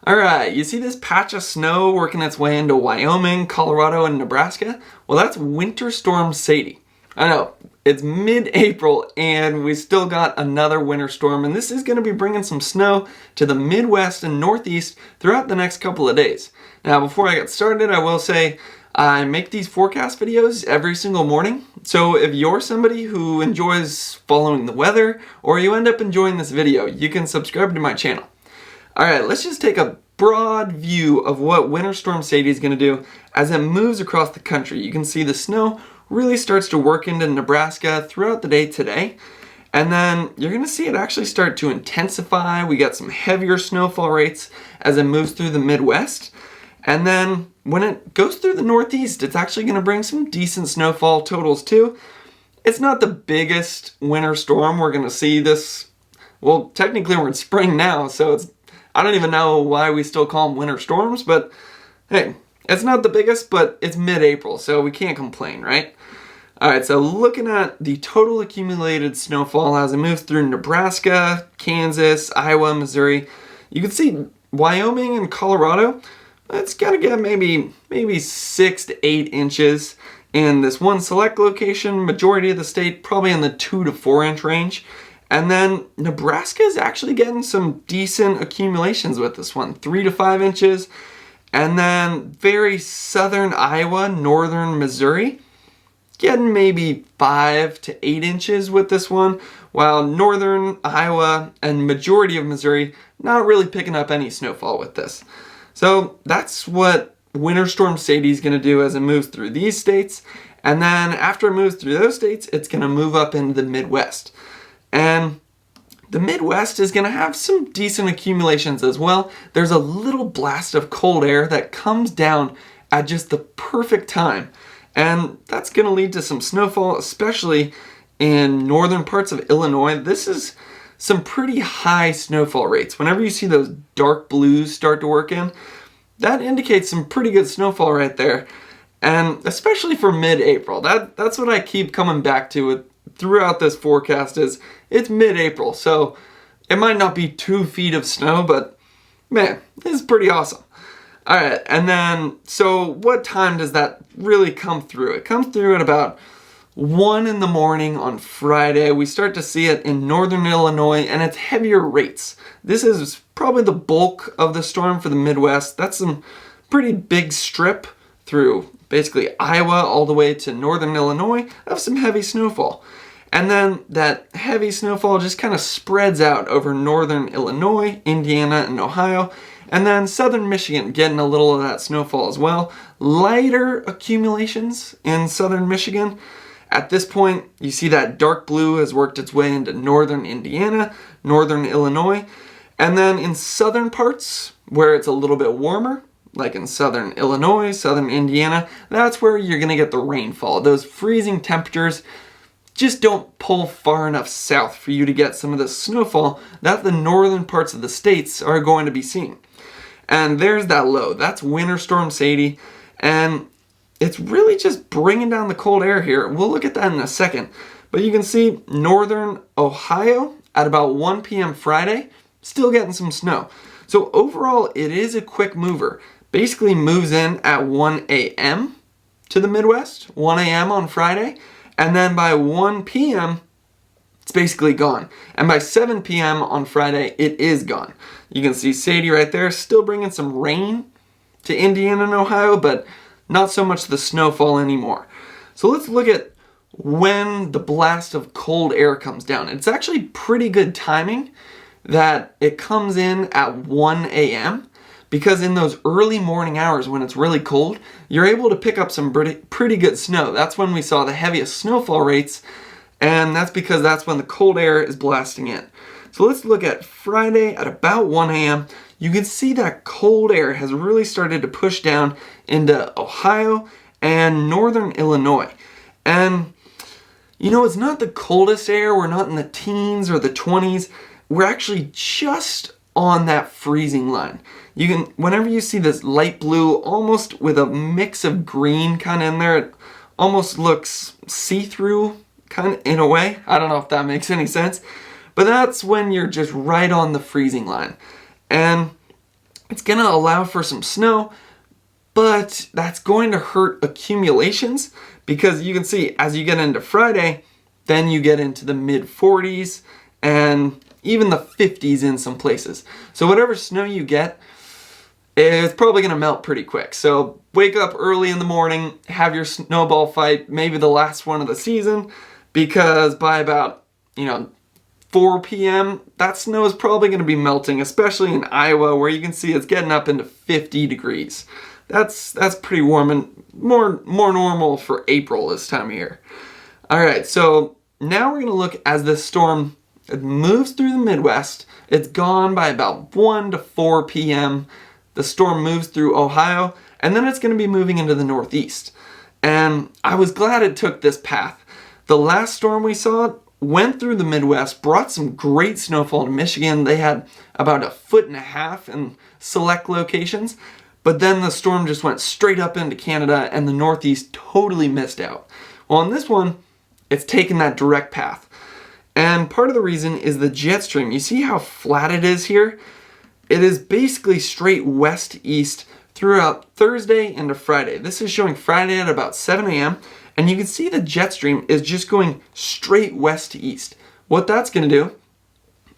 Alright, you see this patch of snow working its way into Wyoming, Colorado, and Nebraska? Well, that's Winter Storm Sadie. I know, it's mid-April and we still got another winter storm, and this is going to be bringing some snow to the Midwest and Northeast throughout the next couple of days. Now, before I get started, I will say I make these forecast videos every single morning, so if you're somebody who enjoys following the weather, or you end up enjoying this video, you can subscribe to my channel. Alright, let's just take a broad view of what Winter Storm Sadie is going to do as it moves across the country. You can see the snow really starts to work into Nebraska throughout the day today. And then you're going to see it actually start to intensify. We got some heavier snowfall rates as it moves through the Midwest. And then when it goes through the Northeast, it's actually going to bring some decent snowfall totals too. It's not the biggest winter storm we're going to see this. Well, technically we're in spring now, so I don't even know why we still call them winter storms, but hey, it's not the biggest, but it's mid-April, so we can't complain, right? Alright, so looking at the total accumulated snowfall as it moves through Nebraska, Kansas, Iowa, Missouri, you can see Wyoming and Colorado, it's got to get maybe 6 to 8 inches. In this one select location, majority of the state probably in the 2 to 4 inch range. And then Nebraska is actually getting some decent accumulations with this one, 3 to 5 inches. And then very southern Iowa, northern Missouri, getting maybe 5 to 8 inches with this one, while northern Iowa and majority of Missouri not really picking up any snowfall with this. So that's what Winter Storm Sadie is going to do as it moves through these states. And then after it moves through those states, it's going to move up into the Midwest. And the Midwest is going to have some decent accumulations as well. There's a little blast of cold air that comes down at just the perfect time. And that's going to lead to some snowfall, especially in northern parts of Illinois. This is some pretty high snowfall rates. Whenever you see those dark blues start to work in, that indicates some pretty good snowfall right there. And especially for mid-April, that's what I keep coming back to throughout this forecast is it's mid-April, so it might not be 2 feet of snow, but man, it's pretty awesome. Alright, and then, so what time does that really come through? It comes through at about 1 in the morning on Friday. We start to see it in northern Illinois, and it's heavier rates. This is probably the bulk of the storm for the Midwest. That's some pretty big strip through basically Iowa all the way to northern Illinois of some heavy snowfall. And then that heavy snowfall just kind of spreads out over northern Illinois, Indiana, and Ohio. And then southern Michigan getting a little of that snowfall as well. Lighter accumulations in southern Michigan. At this point, you see that dark blue has worked its way into northern Indiana, northern Illinois. And then in southern parts, where it's a little bit warmer, like in southern Illinois, southern Indiana, that's where you're going to get the rainfall. Those freezing temperatures just don't pull far enough south for you to get some of the snowfall that the northern parts of the states are going to be seeing. And there's that low. That's Winter Storm Sadie. And it's really just bringing down the cold air here. We'll look at that in a second. But you can see northern Ohio at about 1 p.m. Friday, still getting some snow. So overall, it is a quick mover. Basically moves in at 1 a.m. to the Midwest, 1 a.m. on Friday. And then by 1 p.m., it's basically gone. And by 7 p.m. on Friday, it is gone. You can see Sadie right there, still bringing some rain to Indiana and Ohio, but not so much the snowfall anymore. So let's look at when the blast of cold air comes down. It's actually pretty good timing that it comes in at 1 a.m. because in those early morning hours when it's really cold, you're able to pick up some pretty good snow. That's when we saw the heaviest snowfall rates, and that's because that's when the cold air is blasting in. So let's look at Friday at about 1 a.m. You can see that cold air has really started to push down into Ohio and northern Illinois. And, you know, it's not the coldest air. We're not in the teens or the 20s. We're actually just on that freezing line. You can, whenever you see this light blue, almost with a mix of green kind of in there, it almost looks see-through kind of in a way. I don't know if that makes any sense. But that's when you're just right on the freezing line. And It's going to allow for some snow, but that's going to hurt accumulations because you can see as you get into Friday, then you get into the mid 40s and even the 50s in some places. So whatever snow you get, it's probably going to melt pretty quick. So wake up early in the morning, have your snowball fight, maybe the last one of the season, because by about, 4 p.m., that snow is probably going to be melting, especially in Iowa where you can see it's getting up into 50 degrees. That's pretty warm and more normal for April this time of year. All right, so now we're going to look as this storm moves through the Midwest. It's gone by about 1 to 4 p.m. The storm moves through Ohio, and then it's going to be moving into the Northeast. And I was glad it took this path. The last storm we saw went through the Midwest, brought some great snowfall to Michigan. They had about 1.5 feet in select locations, but then the storm just went straight up into Canada, and the Northeast totally missed out. Well, in this one, it's taken that direct path. And part of the reason is the jet stream. You see how flat it is here? It is basically straight west-east throughout Thursday into Friday. This is showing Friday at about 7 a.m. And you can see the jet stream is just going straight west to east. What that's going to do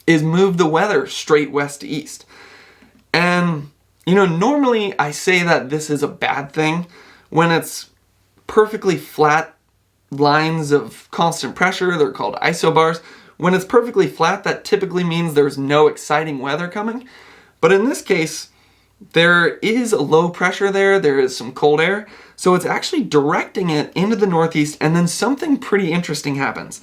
is move the weather straight west to east. And, normally I say that this is a bad thing when it's perfectly flat lines of constant pressure. They're called isobars. When it's perfectly flat, that typically means there's no exciting weather coming. But in this case, there is a low pressure there is some cold air, so it's actually directing it into the Northeast, and then something pretty interesting happens.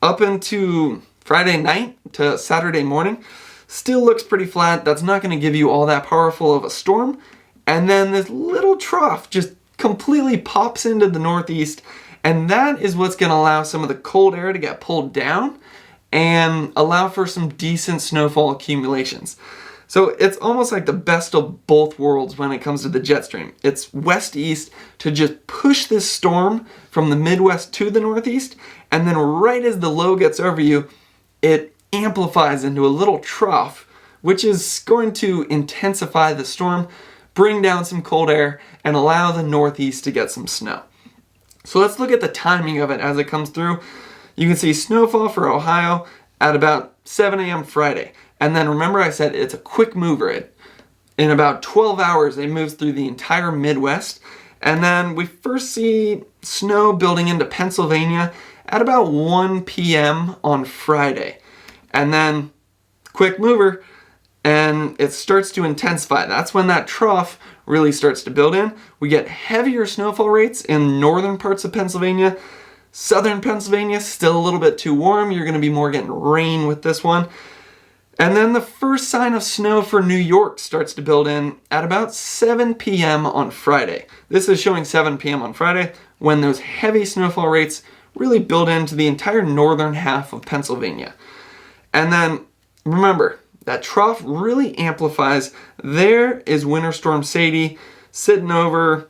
Up into Friday night to Saturday morning, still looks pretty flat. That's not going to give you all that powerful of a storm, and then this little trough just completely pops into the Northeast, and that is what's going to allow some of the cold air to get pulled down and allow for some decent snowfall accumulations. So it's almost like the best of both worlds when it comes to the jet stream. It's west-east to just push this storm from the Midwest to the Northeast, and then right as the low gets over you, it amplifies into a little trough, which is going to intensify the storm, bring down some cold air, and allow the Northeast to get some snow. So let's look at the timing of it as it comes through. You can see snowfall for Ohio at about 7 a.m. Friday. And then remember I said it's a quick mover. In about 12 hours, it moves through the entire Midwest. And then we first see snow building into Pennsylvania at about 1 p.m. on Friday. And then quick mover, and it starts to intensify. That's when that trough really starts to build in. We get heavier snowfall rates in northern parts of Pennsylvania. Southern Pennsylvania, still a little bit too warm. You're going to be more getting rain with this one. And then the first sign of snow for New York starts to build in at about 7 p.m. on Friday. This is showing 7 p.m. on Friday when those heavy snowfall rates really build into the entire northern half of Pennsylvania. And then remember, that trough really amplifies. There is Winter Storm Sadie sitting over,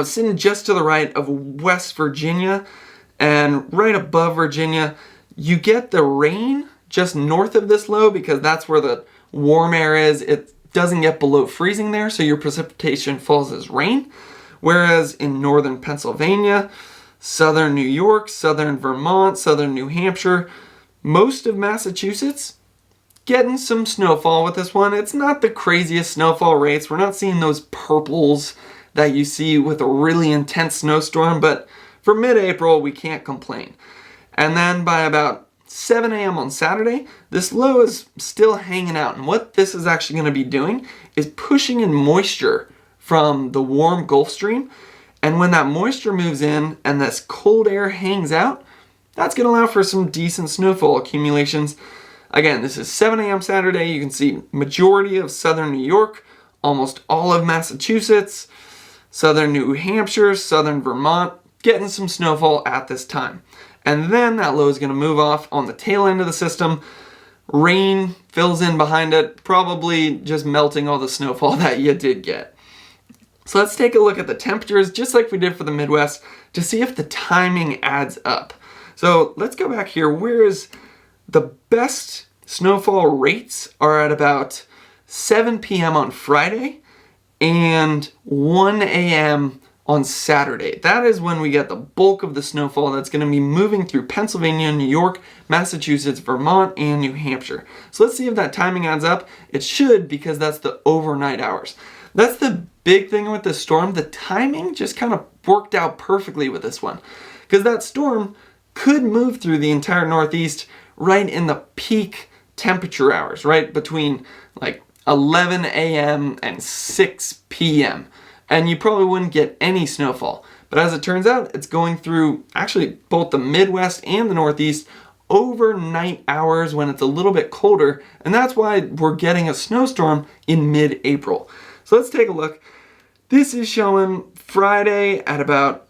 sitting just to the right of West Virginia and right above Virginia. You get the rain just north of this low because that's where the warm air is. It doesn't get below freezing there, so your precipitation falls as rain. Whereas in northern Pennsylvania, southern New York, southern Vermont, southern New Hampshire, most of Massachusetts, getting some snowfall with this one. It's not the craziest snowfall rates. We're not seeing those purples that you see with a really intense snowstorm, but for mid-April, we can't complain. And then by about 7 a.m. on Saturday, this low is still hanging out. And what this is actually going to be doing is pushing in moisture from the warm Gulf Stream. And when that moisture moves in and this cold air hangs out, that's going to allow for some decent snowfall accumulations. Again, this is 7 a.m. Saturday. You can see majority of southern New York, almost all of Massachusetts, southern New Hampshire, southern Vermont, getting some snowfall at this time. And then that low is going to move off on the tail end of the system. Rain fills in behind it, probably just melting all the snowfall that you did get. So let's take a look at the temperatures, just like we did for the Midwest, to see if the timing adds up. So let's go back here. Whereas the best snowfall rates are at about 7 p.m. on Friday and 1 a.m. on Saturday. That is when we get the bulk of the snowfall that's going to be moving through Pennsylvania, New York, Massachusetts, Vermont, and New Hampshire. So let's see if that timing adds up. It should, because that's the overnight hours. That's the big thing with this storm. The timing just kind of worked out perfectly with this one, because that storm could move through the entire Northeast right in the peak temperature hours, right between like 11 a.m. and 6 p.m. And you probably wouldn't get any snowfall. But as it turns out, it's going through actually both the Midwest and the Northeast overnight hours when it's a little bit colder, and that's why we're getting a snowstorm in mid-April. So let's take a look. This is showing Friday at about,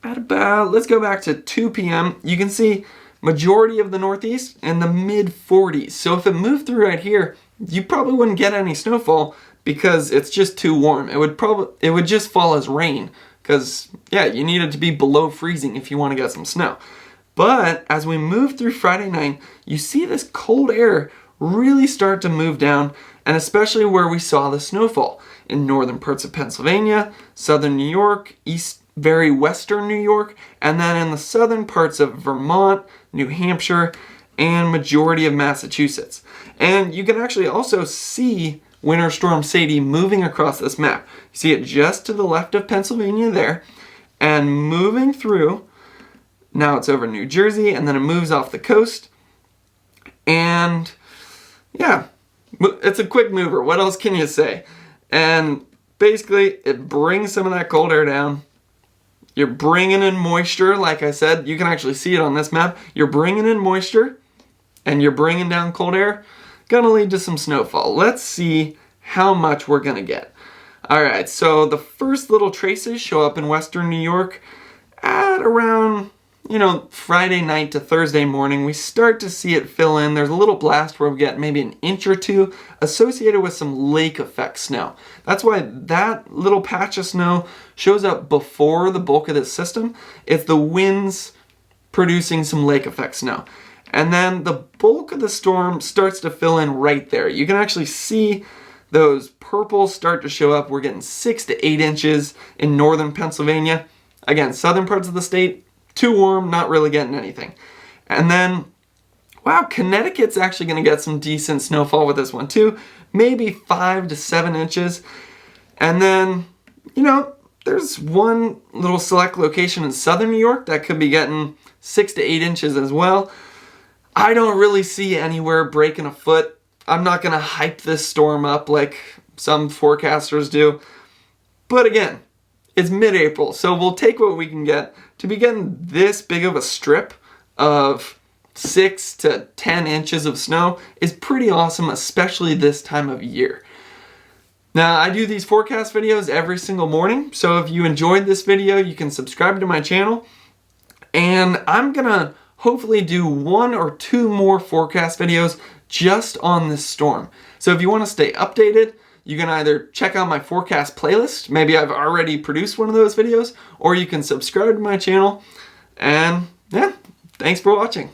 let's go back to 2 p.m. You can see majority of the Northeast in the mid-40s. So if it moved through right here, you probably wouldn't get any snowfall because it's just too warm. It would just fall as rain because, yeah, you need it to be below freezing if you want to get some snow. But as we move through Friday night, you see this cold air really start to move down, and especially where we saw the snowfall in northern parts of Pennsylvania, southern New York, very western New York, and then in the southern parts of Vermont, New Hampshire, and majority of Massachusetts. And you can actually also see Winter Storm Sadie moving across this map. You see it just to the left of Pennsylvania there, and moving through. Now it's over New Jersey, and then it moves off the coast. And yeah, it's a quick mover. What else can you say? And basically, it brings some of that cold air down. You're bringing in moisture, like I said. You can actually see it on this map. You're bringing in moisture, and you're bringing down cold air. Gonna lead to some snowfall. Let's see how much we're gonna get. All right, so the first little traces show up in western New York at around, Friday night to Thursday morning. We start to see it fill in. There's a little blast where we get maybe an inch or two associated with some lake effect snow. That's why that little patch of snow shows up before the bulk of this system. It's the winds producing some lake effect snow. And then the bulk of the storm starts to fill in right there. You can actually see those purples start to show up. We're getting 6 to 8 inches in northern Pennsylvania. Again, southern parts of the state, too warm, not really getting anything. And then, wow, Connecticut's actually going to get some decent snowfall with this one too. Maybe 5 to 7 inches. And then, there's one little select location in southern New York that could be getting 6 to 8 inches as well. I don't really see anywhere breaking a foot. I'm not going to hype this storm up like some forecasters do. But again, it's mid-April, so we'll take what we can get. To be getting this big of a strip of 6 to 10 inches of snow is pretty awesome, especially this time of year. Now, I do these forecast videos every single morning, so if you enjoyed this video, you can subscribe to my channel. And I'm gonna hopefully do 1 or 2 more forecast videos just on this storm. So if you want to stay updated, you can either check out my forecast playlist. Maybe I've already produced one of those videos, or you can subscribe to my channel. And yeah, thanks for watching.